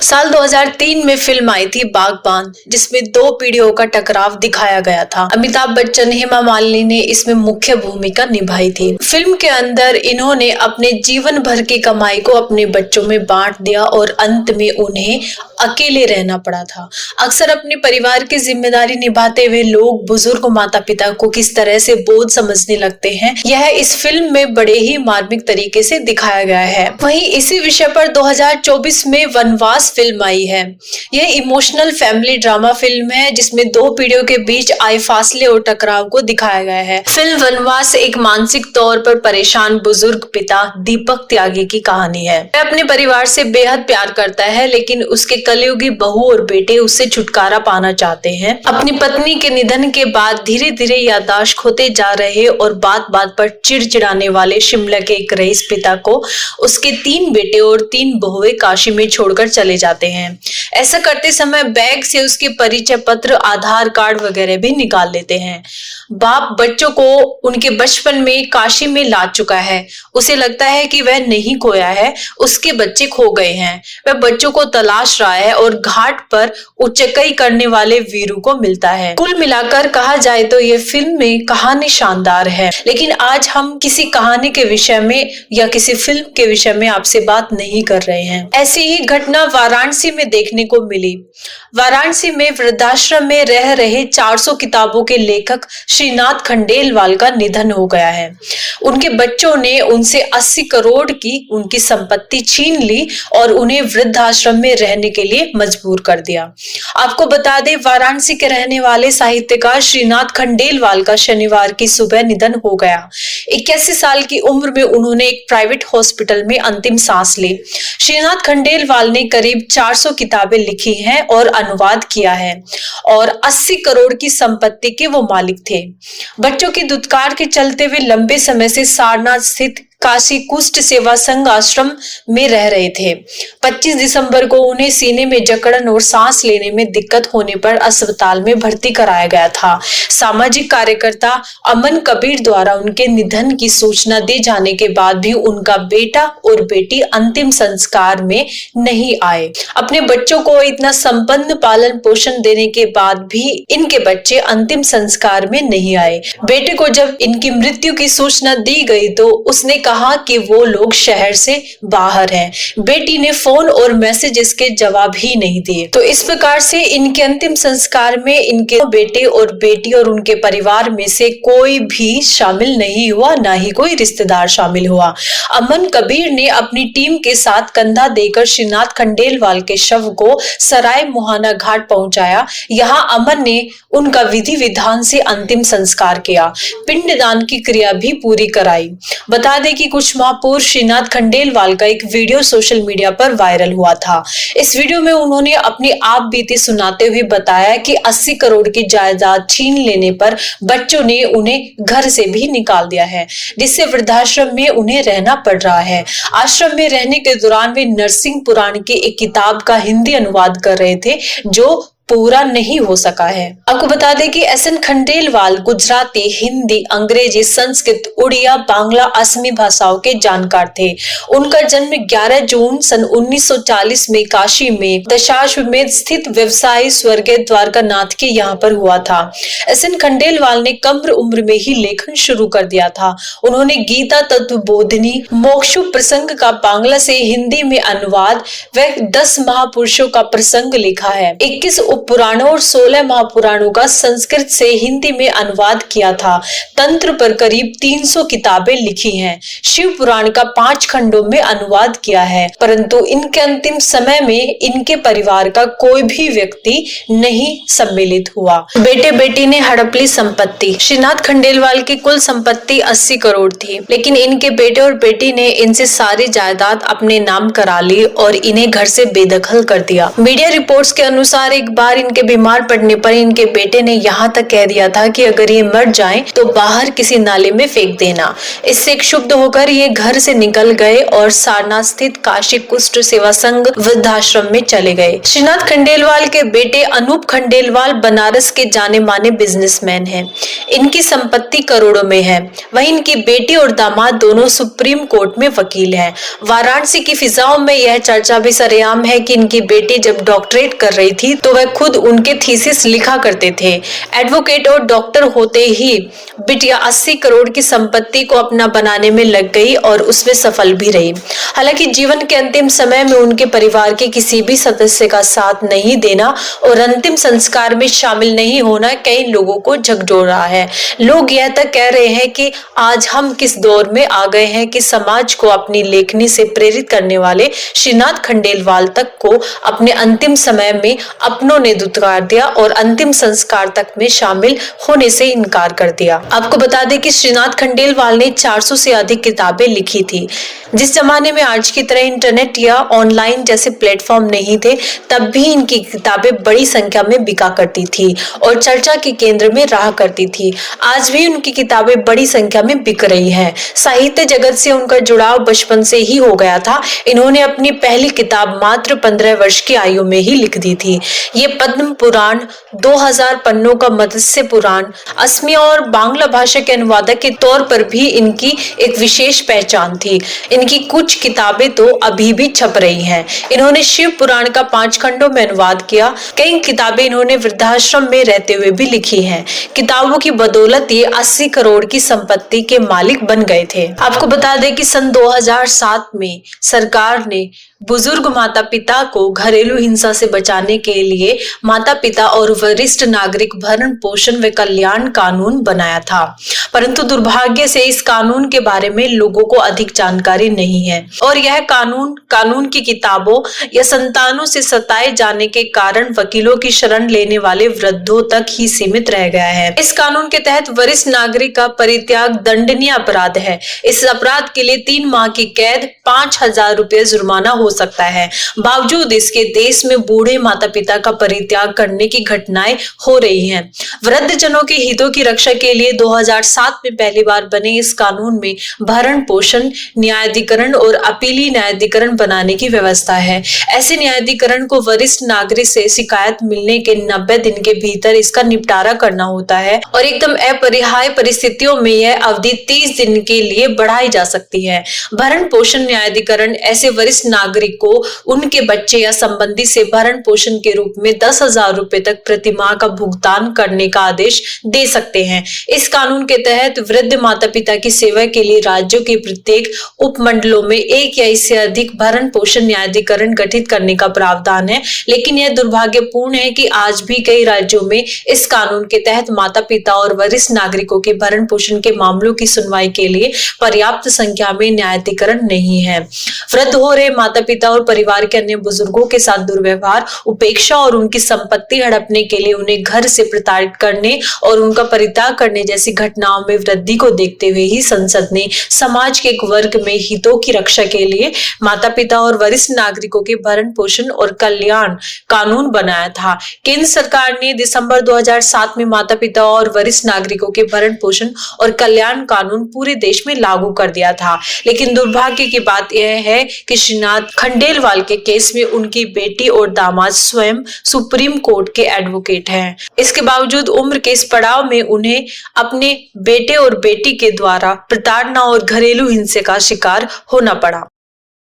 साल 2003 में फिल्म आई थी बागबान, जिसमें दो पीढ़ियों का टकराव दिखाया गया था। अमिताभ बच्चन, हेमा मालिनी ने इसमें मुख्य भूमिका निभाई थी। फिल्म के अंदर इन्होंने अपने जीवन भर की कमाई को अपने बच्चों में बांट दिया और अंत में उन्हें अकेले रहना पड़ा था। अक्सर अपने परिवार की जिम्मेदारी निभाते हुए लोग बुजुर्ग माता पिता को किस तरह से बोझ समझने लगते हैं, यह इस फिल्म में बड़े ही मार्मिक तरीके से दिखाया गया है। वहीं इसी विषय पर 2024 में वनवास फिल्म आई है। यह इमोशनल फैमिली ड्रामा फिल्म है, जिसमें दो पीढ़ियों के बीच आए फासले और टकराव को दिखाया गया है। फिल्म वनवास एक मानसिक तौर पर परेशान बुजुर्ग पिता दीपक त्यागी की कहानी है। वह अपने परिवार से बेहद प्यार करता है, लेकिन उसके कलयुगी बहू और बेटे उससे छुटकारा पाना चाहते हैं। अपनी पत्नी के निधन के बाद धीरे धीरे याददाश्त खोते जा रहे और बात बात पर चिड़चिड़ाने वाले शिमला के एक रईस पिता को उसके 3 बेटे और 3 बहुएं काशी में छोड़कर चले जाते हैं। ऐसा करते समय बैग से उसके परिचय पत्र, आधार कार्ड वगैरह भी निकाल लेते हैं। बाप बच्चों को उनके बचपन में काशी में ला चुका है। उसे लगता है कि वह नहीं खोया है, उसके बच्चे खो गए हैं। वह बच्चों को तलाश रहा है और घाट पर उचकई करने वाले वीरू को मिलता है। कुल मिलाकर कहा जाए तो ये फिल्म में कहानी शानदार है, लेकिन आज हम किसी कहानी के विषय में या किसी फिल्म के विषय में आपसे बात नहीं कर रहे हैं। ऐसी ही घटना वाराणसी में देखने को मिली। वाराणसी में वृद्धाश्रम में रह रहे 400 किताबों के लेखक श्रीनाथ खंडेलवाल का निधन हो गया है। उनके बच्चों ने उनसे 80 करोड़ की उनकी संपत्ति छीन ली और उन्हें वृद्धाश्रम में रहने के लिए मजबूर कर दिया। आपको बता दें, वाराणसी के रहने वाले साहित्यकार श्रीनाथ खंडेलवाल का शनिवार की सुबह निधन हो गया। 81 साल की उम्र में उन्होंने एक प्राइवेट हॉस्पिटल में अंतिम सांस ली। श्रीनाथ खंडेलवाल ने करीब 400 किताबें लिखी हैं और अनुवाद किया है और 80 करोड़ की संपत्ति के वो मालिक थे। बच्चों की दुत्कार के चलते वे लंबे समय से सारनाथ स्थित काशी कुष्ठ सेवा संघ आश्रम में रह रहे थे। 25 दिसंबर को उन्हें सीने में जकड़न और सांस लेने में दिक्कत होने पर अस्पताल में भर्ती कराया गया था। सामाजिक कार्यकर्ता अमन कबीर द्वारा उनके निधन की सूचना दे जाने के बाद भी उनका बेटा और बेटी अंतिम संस्कार में नहीं आए। अपने बच्चों को इतना संपन्न पालन पोषण देने के बाद भी इनके बच्चे अंतिम संस्कार में नहीं आए। बेटे को जब इनकी मृत्यु की सूचना दी गई तो उसने कहा कि वो लोग शहर से बाहर हैं। बेटी ने फोन और मैसेजेस के जवाब ही नहीं दिए। तो इस प्रकार से इनके अंतिम संस्कार में इनके बेटे और बेटी और उनके परिवार में से कोई भी शामिल नहीं हुआ, ना ही कोई रिश्तेदार शामिल हुआ। अमन कबीर ने अपनी टीम के साथ कंधा देकर श्रीनाथ खंडेलवाल के शव को सराय मुहाना घाट पहुंचाया। यहाँ अमन ने उनका विधि विधान से अंतिम संस्कार किया, पिंडदान की क्रिया भी पूरी कराई। बता दें कि कुछ माह पूर्व श्रीनाथ खंडेलवाल का एक वीडियो सोशल मीडिया पर वायरल हुआ था। इस वीडियो में उन्होंने अपनी आप बीती सुनाते हुए बताया कि 80 करोड़ की जायदाद छीन लेने पर बच्चों ने उन्हें घर से भी निकाल दिया है, जिससे वृद्धाश्रम में उन्हें रहना पड़ रहा है। आश्रम में रहने के दौरान वे नरसिंह पुराण की एक किताब का हिंदी अनुवाद कर रहे थे, जो पूरा नहीं हो सका है। आपको बता दें कि एस एन खंडेलवाल गुजराती, हिंदी, अंग्रेजी, संस्कृत, उड़िया, बांग्ला, असमी भाषाओं के जानकार थे। उनका जन्म 11 जून सन 1940 में काशी में दशाश्वमेध स्थित व्यवसायी स्वर्गीय द्वारकानाथ के यहाँ पर हुआ था। एस एन खंडेलवाल ने कम उम्र में ही लेखन शुरू कर दिया था। उन्होंने गीता तत्वबोधिनी, मोक्षु प्रसंग का बांग्ला से हिंदी में अनुवाद व 10 महापुरुषों का प्रसंग लिखा है। 21 पुराणों और 16 महापुराणों का संस्कृत से हिंदी में अनुवाद किया था। तंत्र पर करीब 300 किताबें लिखी हैं। शिव पुराण का 5 खंडों में अनुवाद किया है, परंतु इनके अंतिम समय में इनके परिवार का कोई भी व्यक्ति नहीं सम्मिलित हुआ। बेटे बेटी ने हड़प ली संपत्ति। श्रीनाथ खंडेलवाल की कुल संपत्ति 80 करोड़ थी, लेकिन इनके बेटे और बेटी ने इनसे सारी जायदाद अपने नाम करा ली और इन्हें घर से बेदखल कर दिया। मीडिया रिपोर्ट्स के अनुसार एक बार बार इनके बीमार पड़ने पर इनके बेटे ने यहाँ तक कह दिया था कि अगर ये मर जाएं तो बाहर किसी नाले में फेंक देना। इससे क्षुब्ध होकर ये घर से निकल गए और सारनाथ स्थित काशी कुष्ठ सेवा संघ वृद्धाश्रम में चले गए। श्रीनाथ खंडेलवाल के बेटे अनूप खंडेलवाल बनारस के जाने माने बिजनेसमैन हैं। इनकी संपत्ति करोड़ों में है। वहीं इनकी बेटी और दामाद दोनों सुप्रीम कोर्ट में वकील हैं। वाराणसी की फिजाओं में यह चर्चा भी सरेआम है कि इनकी बेटी जब डॉक्टरेट कर रही थी तो वह खुद उनके थीसिस लिखा करते थे। एडवोकेट और डॉक्टर होते ही बिटिया 80 करोड़ की संपत्ति को अपना बनाने में लग गई और उसमें सफल भी रही। हालांकि जीवन के अंतिम समय में उनके परिवार के किसी भी सदस्य का साथ नहीं देना और अंतिम संस्कार में शामिल नहीं होना कई लोगों को झकझोर रहा है। लोग यह तक कह रहे हैं कि आज हम किस दौर में आ गए हैं कि समाज को अपनी लेखनी से प्रेरित करने वाले श्रीनाथ खंडेलवाल तक को अपने अंतिम समय में अपनों ने दुत्कार दिया और अंतिम संस्कार तक में शामिल होने से इनकार कर दिया। आपको बता दें कि श्रीनाथ खंडेलवाल ने 400 से अधिक किताबें लिखी थी। जिस जमाने में आज की तरह इंटरनेट या ऑनलाइन जैसे प्लेटफॉर्म नहीं थे, तब भी इनकी किताबें बड़ी संख्या में बिका करती थी और चर्चा के केंद्र में रहा करती थी। आज भी उनकी किताबें बड़ी संख्या में बिक रही हैं। साहित्य जगत से उनका जुड़ाव बचपन से ही हो गया था। इन्होंने अपनी पहली किताब मात्र 15 वर्ष की आयु में ही लिख दी थी। ये पद्म पुराण, 2000 पन्नों का मत्स्य पुराण, असमिया और बांग्ला भाषा के अनुवादक के तौर पर भी इनकी एक विशेष पहचान थी। इनकी कुछ किताबें तो अभी भी छप रही हैं। इन्होंने शिव पुराण का 5 खंडों में अनुवाद किया। कई किताबें इन्होंने वृद्धाश्रम में रहते हुए भी लिखी हैं। किताबों की बदौलत ये 80 करोड़ की संपत्ति के मालिक बन गए थे। आपको बता दें कि सन 2007 में सरकार ने बुजुर्ग माता पिता को घरेलू हिंसा से बचाने के लिए माता पिता और वरिष्ठ नागरिक भरण पोषण व कल्याण कानून बनाया था, परंतु दुर्भाग्य से इस कानून के बारे में लोगों को अधिक जानकारी नहीं है और यह कानून की किताबों या संतानों से सताए जाने के कारण वकीलों की शरण लेने वाले वृद्धों तक ही सीमित रह गया है। इस कानून के तहत वरिष्ठ नागरिक का परित्याग दंडनीय अपराध है। इस अपराध के लिए 3 माह की कैद, 5000 रुपए जुर्माना हो सकता है। बावजूद इसके देश में बूढ़े माता पिता का परित्याग करने की घटनाएं हो रही हैं। वृद्ध जनों के हितों की रक्षा के लिए 2007 में पहली बार बने इस कानून में भरण पोषण न्यायाधिकरण और अपीली न्यायाधिकरण बनाने की व्यवस्था है। ऐसे न्यायाधिकरण को वरिष्ठ नागरिक से शिकायत मिलने के 90 दिन के भीतर इसका निपटारा करना होता है और एकदम अपरिहार्य परिस्थितियों में यह अवधि 30 दिन के लिए बढ़ाई जा सकती है। भरण पोषण न्यायाधिकरण ऐसे वरिष्ठ नागरिक को उनके बच्चे या संबंधी से भरण पोषण के रूप में 10,000 रुपए तक प्रति माह का भुगतान करने का आदेश दे सकते हैं। इस कानून के तहत वृद्ध माता पिता की सेवा के लिए राज्यों के प्रत्येक उपमंडलों में एक या इससे अधिक भरण पोषण न्यायाधिकरण गठित करने का प्रावधान है। लेकिन यह दुर्भाग्यपूर्ण है कि आज भी कई राज्यों में इस कानून के तहत माता पिता और वरिष्ठ नागरिकों के भरण पोषण के मामलों की सुनवाई के लिए पर्याप्त संख्या में न्यायाधिकरण नहीं है। वृद्ध हो रहे माता पिता और परिवार के अन्य बुजुर्गों के साथ दुर्व्यवहार, उपेक्षा और उनकी संपत्ति हड़पने के लिए उन्हें घर से प्रताड़ित करने और उनका परित्याग करने जैसी घटनाओं में वृद्धि को देखते हुए ही संसद ने समाज के एक वर्ग में हितों की रक्षा के लिए माता पिता और वरिष्ठ नागरिकों के भरण पोषण और कल्याण कानून बनाया था। केंद्र सरकार ने दिसंबर 2007 में माता पिता और वरिष्ठ नागरिकों के भरण पोषण और कल्याण कानून पूरे देश में लागू कर दिया था। लेकिन दुर्भाग्य की बात यह है कि श्रीनाथ खंडेलवाल के केस में उनकी बेटी और दामाद स्वयं सुप्रीम कोर्ट के एडवोकेट हैं। इसके बावजूद उम्र के इस पड़ाव में उन्हें अपने बेटे और बेटी के द्वारा प्रताड़ना और घरेलू हिंसा का शिकार होना पड़ा।